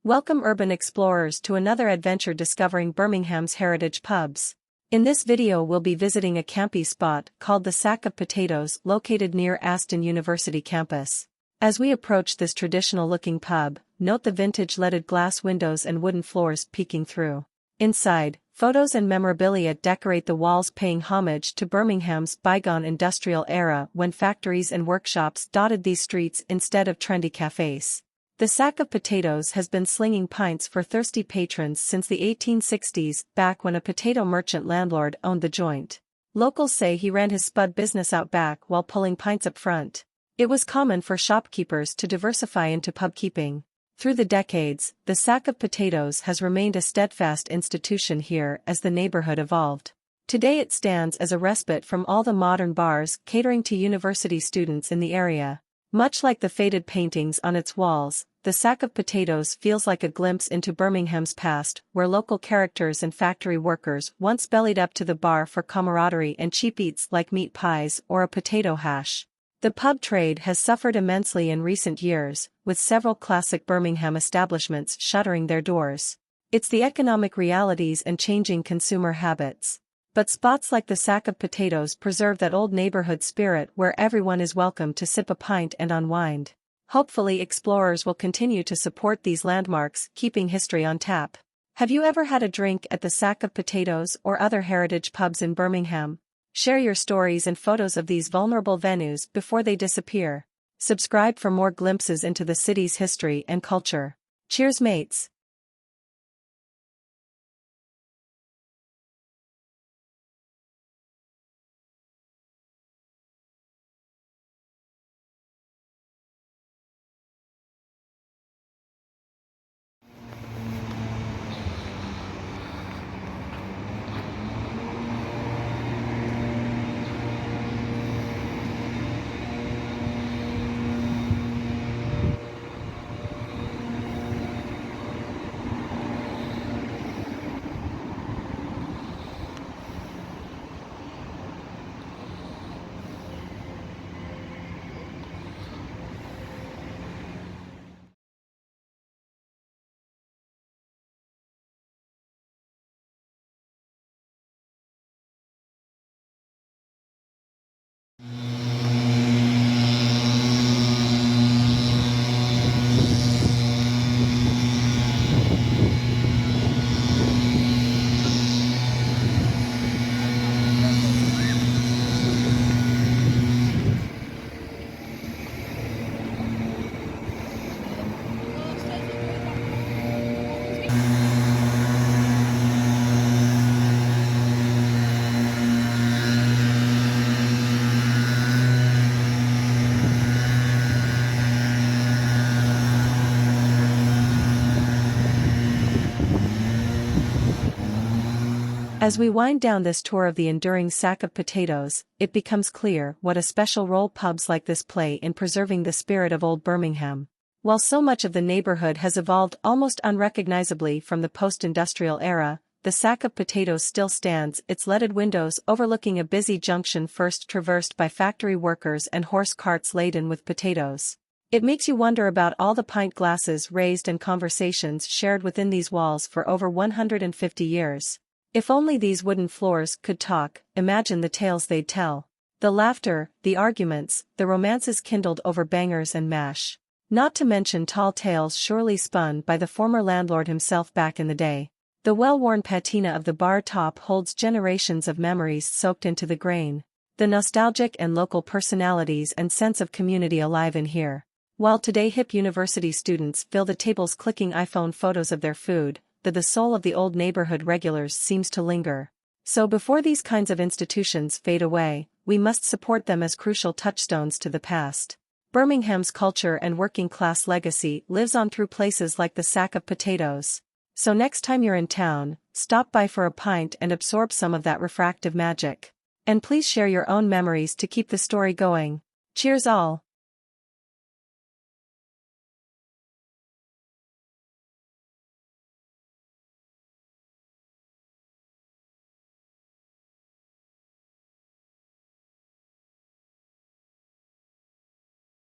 Welcome urban explorers to another adventure discovering Birmingham's heritage pubs. In this video we'll be visiting a campy spot called the Sack of Potatoes located near Aston University campus. As we approach this traditional-looking pub, note the vintage leaded glass windows and wooden floors peeking through. Inside, photos and memorabilia decorate the walls paying homage to Birmingham's bygone industrial era when factories and workshops dotted these streets instead of trendy cafes. The Sack of Potatoes has been slinging pints for thirsty patrons since the 1860s, back when a potato merchant landlord owned the joint. Locals say he ran his spud business out back while pulling pints up front. It was common for shopkeepers to diversify into pub keeping. Through the decades, the Sack of Potatoes has remained a steadfast institution here as the neighborhood evolved. Today it stands as a respite from all the modern bars catering to university students in the area. Much like the faded paintings on its walls, the Sack of Potatoes feels like a glimpse into Birmingham's past, where local characters and factory workers once bellied up to the bar for camaraderie and cheap eats like meat pies or a potato hash. The pub trade has suffered immensely in recent years, with several classic Birmingham establishments shuttering their doors. It's the economic realities and changing consumer habits. But spots like the Sack of Potatoes preserve that old neighborhood spirit where everyone is welcome to sip a pint and unwind. Hopefully explorers will continue to support these landmarks, keeping history on tap. Have you ever had a drink at the Sack of Potatoes or other heritage pubs in Birmingham? Share your stories and photos of these vulnerable venues before they disappear. Subscribe for more glimpses into the city's history and culture. Cheers, mates! As we wind down this tour of the enduring Sack of Potatoes, it becomes clear what a special role pubs like this play in preserving the spirit of old Birmingham. While so much of the neighborhood has evolved almost unrecognizably from the post-industrial era, the Sack of Potatoes still stands, its leaded windows overlooking a busy junction first traversed by factory workers and horse carts laden with potatoes. It makes you wonder about all the pint glasses raised and conversations shared within these walls for over 150 years. If only these wooden floors could talk, imagine the tales they'd tell. The laughter, the arguments, the romances kindled over bangers and mash. Not to mention tall tales surely spun by the former landlord himself back in the day. The well-worn patina of the bar top holds generations of memories soaked into the grain. The nostalgic and local personalities and sense of community alive in here. While today hip university students fill the tables clicking iPhone photos of their food, the soul of the old neighborhood regulars seems to linger. So before these kinds of institutions fade away, we must support them as crucial touchstones to the past. Birmingham's culture and working-class legacy lives on through places like the Sack of Potatoes. So next time you're in town, stop by for a pint and absorb some of that refractive magic. And please share your own memories to keep the story going. Cheers all!